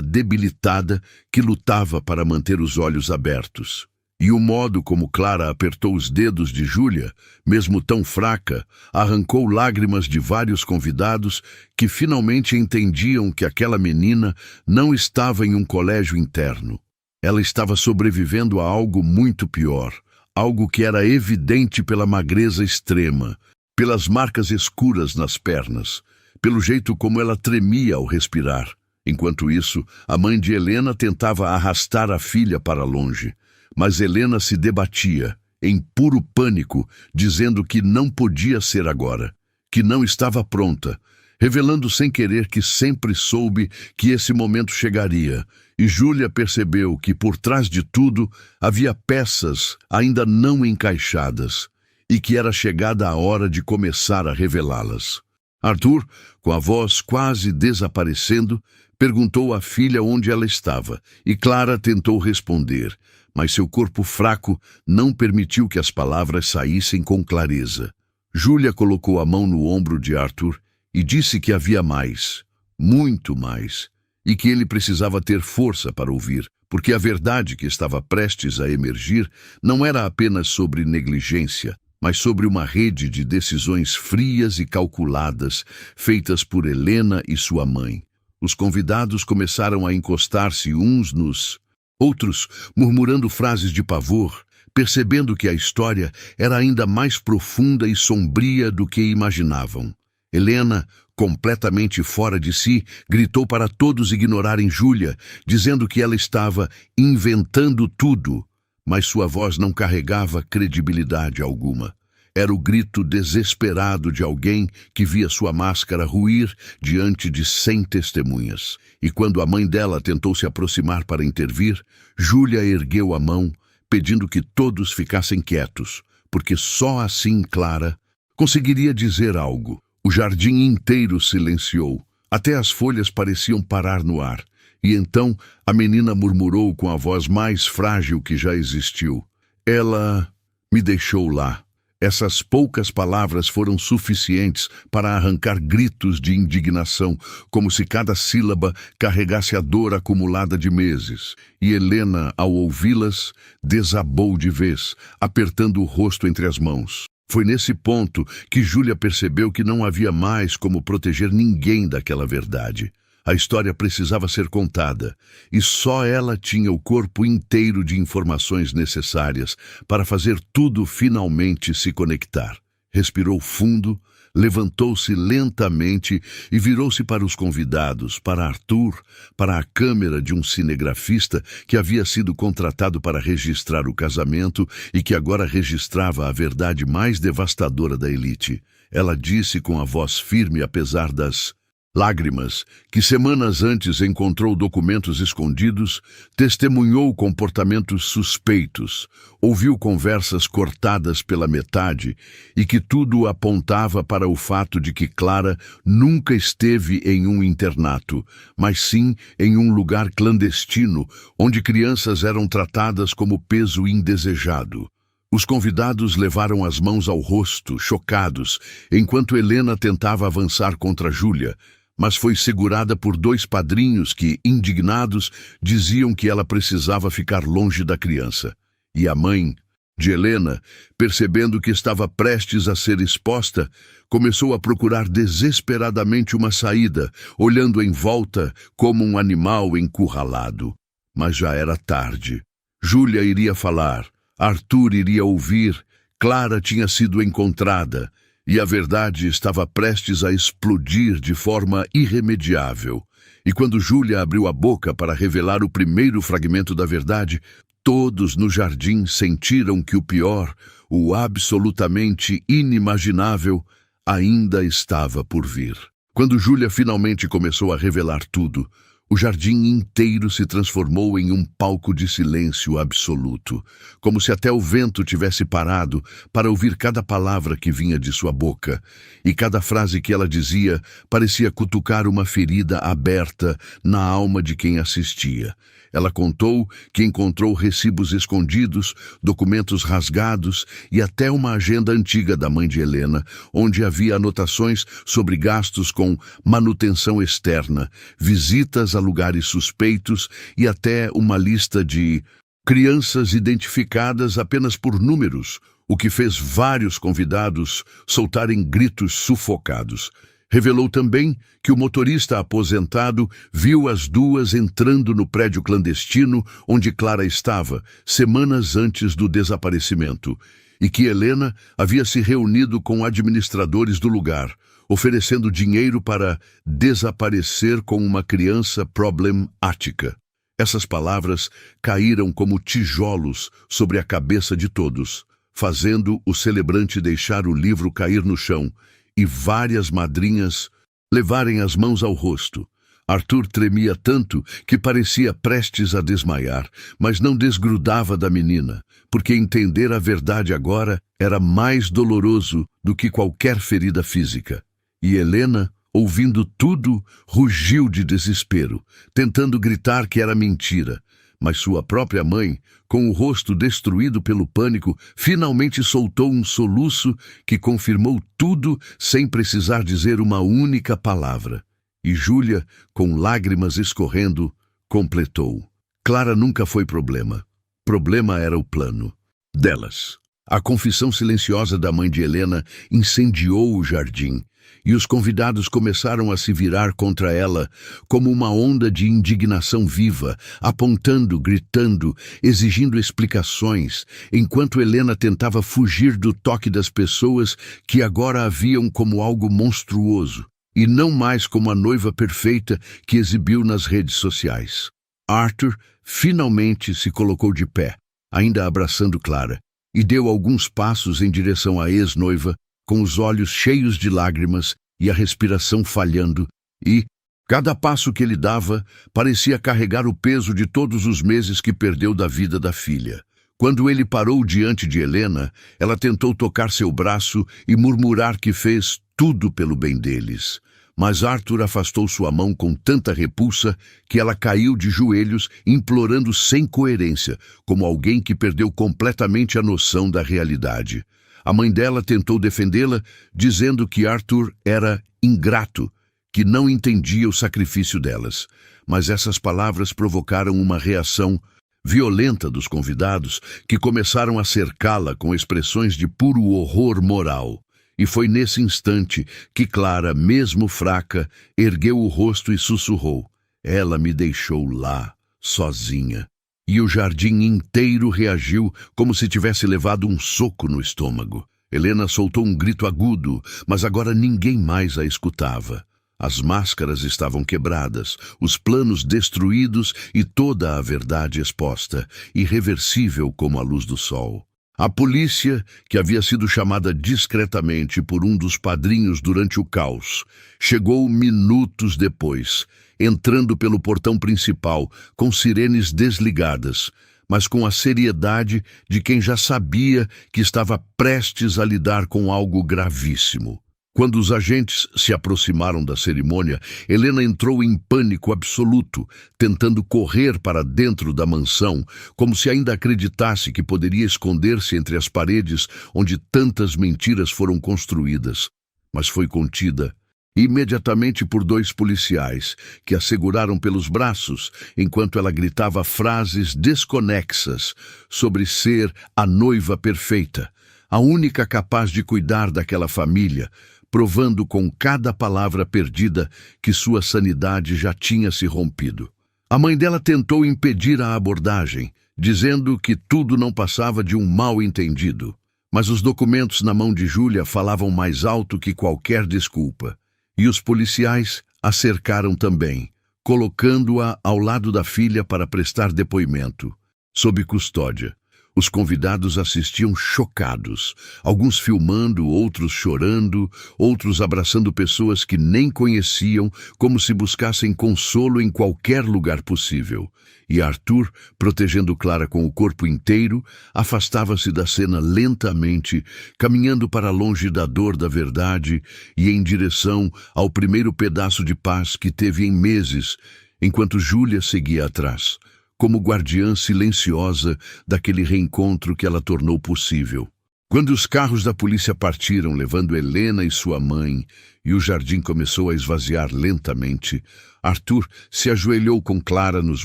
debilitada que lutava para manter os olhos abertos. E o modo como Clara apertou os dedos de Júlia, mesmo tão fraca, arrancou lágrimas de vários convidados que finalmente entendiam que aquela menina não estava em um colégio interno. Ela estava sobrevivendo a algo muito pior, algo que era evidente pela magreza extrema, pelas marcas escuras nas pernas, pelo jeito como ela tremia ao respirar. Enquanto isso, a mãe de Helena tentava arrastar a filha para longe. Mas Helena se debatia, em puro pânico, dizendo que não podia ser agora, que não estava pronta, revelando sem querer que sempre soube que esse momento chegaria, e Júlia percebeu que por trás de tudo havia peças ainda não encaixadas, e que era chegada a hora de começar a revelá-las. Arthur, com a voz quase desaparecendo, perguntou à filha onde ela estava, e Clara tentou responder, mas seu corpo fraco não permitiu que as palavras saíssem com clareza. Júlia colocou a mão no ombro de Arthur e disse que havia mais, muito mais, e que ele precisava ter força para ouvir, porque a verdade que estava prestes a emergir não era apenas sobre negligência, mas sobre uma rede de decisões frias e calculadas feitas por Helena e sua mãe. Os convidados começaram a encostar-se uns nos outros, murmurando frases de pavor, percebendo que a história era ainda mais profunda e sombria do que imaginavam. Helena, completamente fora de si, gritou para todos ignorarem Júlia, dizendo que ela estava inventando tudo, mas sua voz não carregava credibilidade alguma. Era o grito desesperado de alguém que via sua máscara ruir diante de 100 testemunhas. E quando a mãe dela tentou se aproximar para intervir, Júlia ergueu a mão, pedindo que todos ficassem quietos, porque só assim Clara conseguiria dizer algo. O jardim inteiro silenciou, até as folhas pareciam parar no ar. E então a menina murmurou com a voz mais frágil que já existiu. "Ela me deixou lá." Essas poucas palavras foram suficientes para arrancar gritos de indignação, como se cada sílaba carregasse a dor acumulada de meses. E Helena, ao ouvi-las, desabou de vez, apertando o rosto entre as mãos. Foi nesse ponto que Júlia percebeu que não havia mais como proteger ninguém daquela verdade. A história precisava ser contada, e só ela tinha o corpo inteiro de informações necessárias para fazer tudo finalmente se conectar. Respirou fundo, levantou-se lentamente e virou-se para os convidados, para Arthur, para a câmera de um cinegrafista que havia sido contratado para registrar o casamento e que agora registrava a verdade mais devastadora da elite. Ela disse com a voz firme, apesar das lágrimas, que semanas antes encontrou documentos escondidos, testemunhou comportamentos suspeitos, ouviu conversas cortadas pela metade e que tudo apontava para o fato de que Clara nunca esteve em um internato, mas sim em um lugar clandestino, onde crianças eram tratadas como peso indesejado. Os convidados levaram as mãos ao rosto, chocados, enquanto Helena tentava avançar contra Júlia, mas foi segurada por dois padrinhos que, indignados, diziam que ela precisava ficar longe da criança. E a mãe de Helena, percebendo que estava prestes a ser exposta, começou a procurar desesperadamente uma saída, olhando em volta como um animal encurralado. Mas já era tarde. Júlia iria falar, Arthur iria ouvir, Clara tinha sido encontrada, e a verdade estava prestes a explodir de forma irremediável. E quando Júlia abriu a boca para revelar o primeiro fragmento da verdade, todos no jardim sentiram que o pior, o absolutamente inimaginável, ainda estava por vir. Quando Júlia finalmente começou a revelar tudo, o jardim inteiro se transformou em um palco de silêncio absoluto, como se até o vento tivesse parado para ouvir cada palavra que vinha de sua boca, e cada frase que ela dizia parecia cutucar uma ferida aberta na alma de quem assistia. Ela contou que encontrou recibos escondidos, documentos rasgados e até uma agenda antiga da mãe de Helena, onde havia anotações sobre gastos com manutenção externa, visitas a lugares suspeitos e até uma lista de crianças identificadas apenas por números, o que fez vários convidados soltarem gritos sufocados. Revelou também que o motorista aposentado viu as duas entrando no prédio clandestino onde Clara estava, semanas antes do desaparecimento, e que Helena havia se reunido com administradores do lugar, oferecendo dinheiro para desaparecer com uma criança problemática. Essas palavras caíram como tijolos sobre a cabeça de todos, fazendo o celebrante deixar o livro cair no chão, e várias madrinhas levarem as mãos ao rosto. Arthur tremia tanto que parecia prestes a desmaiar, mas não desgrudava da menina, porque entender a verdade agora era mais doloroso do que qualquer ferida física. E Helena, ouvindo tudo, rugiu de desespero, tentando gritar que era mentira. Mas sua própria mãe, com o rosto destruído pelo pânico, finalmente soltou um soluço que confirmou tudo sem precisar dizer uma única palavra. E Júlia, com lágrimas escorrendo, completou. Clara nunca foi problema. Problema era o plano delas. A confissão silenciosa da mãe de Helena incendiou o jardim, e os convidados começaram a se virar contra ela como uma onda de indignação viva, apontando, gritando, exigindo explicações, enquanto Helena tentava fugir do toque das pessoas que agora a viam como algo monstruoso, e não mais como a noiva perfeita que exibiu nas redes sociais. Arthur finalmente se colocou de pé, ainda abraçando Clara, e deu alguns passos em direção à ex-noiva, com os olhos cheios de lágrimas e a respiração falhando, e, cada passo que ele dava, parecia carregar o peso de todos os meses que perdeu da vida da filha. Quando ele parou diante de Helena, ela tentou tocar seu braço e murmurar que fez tudo pelo bem deles. Mas Arthur afastou sua mão com tanta repulsa que ela caiu de joelhos, implorando sem coerência, como alguém que perdeu completamente a noção da realidade. A mãe dela tentou defendê-la, dizendo que Arthur era ingrato, que não entendia o sacrifício delas. Mas essas palavras provocaram uma reação violenta dos convidados, que começaram a cercá-la com expressões de puro horror moral. E foi nesse instante que Clara, mesmo fraca, ergueu o rosto e sussurrou: "Ela me deixou lá, sozinha." E o jardim inteiro reagiu como se tivesse levado um soco no estômago. Helena soltou um grito agudo, mas agora ninguém mais a escutava. As máscaras estavam quebradas, os planos destruídos e toda a verdade exposta, irreversível como a luz do sol. A polícia, que havia sido chamada discretamente por um dos padrinhos durante o caos, chegou minutos depois, entrando pelo portão principal, com sirenes desligadas, mas com a seriedade de quem já sabia que estava prestes a lidar com algo gravíssimo. Quando os agentes se aproximaram da cerimônia, Helena entrou em pânico absoluto, tentando correr para dentro da mansão, como se ainda acreditasse que poderia esconder-se entre as paredes onde tantas mentiras foram construídas. Mas foi contida imediatamente por 2 policiais, que a seguraram pelos braços enquanto ela gritava frases desconexas sobre ser a noiva perfeita, a única capaz de cuidar daquela família, provando com cada palavra perdida que sua sanidade já tinha se rompido. A mãe dela tentou impedir a abordagem, dizendo que tudo não passava de um mal-entendido. Mas os documentos na mão de Júlia falavam mais alto que qualquer desculpa. E os policiais a cercaram também, colocando-a ao lado da filha para prestar depoimento, sob custódia. Os convidados assistiam chocados, alguns filmando, outros chorando, outros abraçando pessoas que nem conheciam, como se buscassem consolo em qualquer lugar possível. E Arthur, protegendo Clara com o corpo inteiro, afastava-se da cena lentamente, caminhando para longe da dor da verdade e em direção ao primeiro pedaço de paz que teve em meses, enquanto Júlia seguia atrás, como guardiã silenciosa daquele reencontro que ela tornou possível. Quando os carros da polícia partiram, levando Helena e sua mãe, e o jardim começou a esvaziar lentamente, Arthur se ajoelhou com Clara nos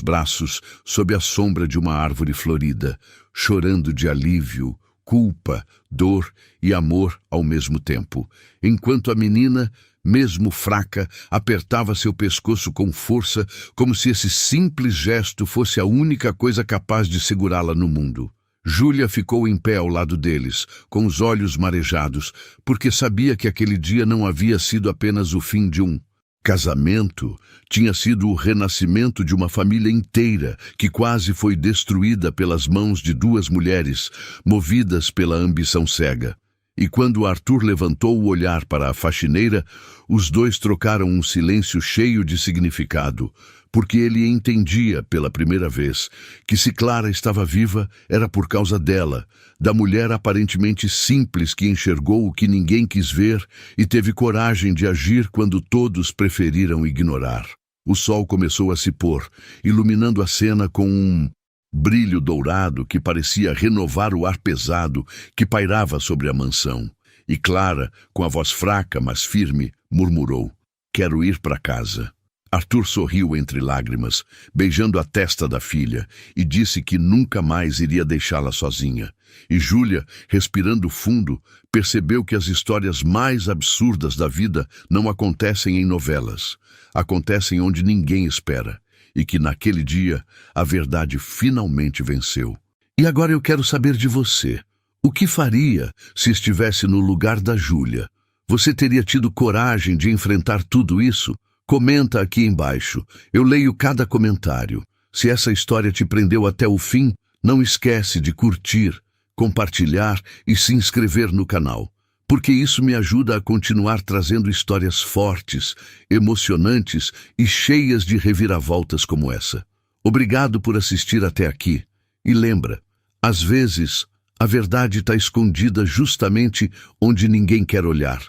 braços, sob a sombra de uma árvore florida, chorando de alívio, culpa, dor e amor ao mesmo tempo, enquanto a menina, mesmo fraca, apertava seu pescoço com força, como se esse simples gesto fosse a única coisa capaz de segurá-la no mundo. Júlia ficou em pé ao lado deles, com os olhos marejados, porque sabia que aquele dia não havia sido apenas o fim de um casamento, tinha sido o renascimento de uma família inteira que quase foi destruída pelas mãos de 2 mulheres, movidas pela ambição cega. E quando Arthur levantou o olhar para a faxineira, os 2 trocaram um silêncio cheio de significado, porque ele entendia, pela primeira vez, que se Clara estava viva, era por causa dela, da mulher aparentemente simples que enxergou o que ninguém quis ver e teve coragem de agir quando todos preferiram ignorar. O sol começou a se pôr, iluminando a cena com um brilho dourado que parecia renovar o ar pesado que pairava sobre a mansão. E Clara, com a voz fraca, mas firme, murmurou: "Quero ir para casa." Arthur sorriu entre lágrimas, beijando a testa da filha, e disse que nunca mais iria deixá-la sozinha. E Júlia, respirando fundo, percebeu que as histórias mais absurdas da vida não acontecem em novelas. Acontecem onde ninguém espera. E que naquele dia a verdade finalmente venceu. E agora eu quero saber de você. O que faria se estivesse no lugar da Júlia? Você teria tido coragem de enfrentar tudo isso? Comenta aqui embaixo. Eu leio cada comentário. Se essa história te prendeu até o fim, não esquece de curtir, compartilhar e se inscrever no canal, porque isso me ajuda a continuar trazendo histórias fortes, emocionantes e cheias de reviravoltas como essa. Obrigado por assistir até aqui. E lembra, às vezes, a verdade está escondida justamente onde ninguém quer olhar.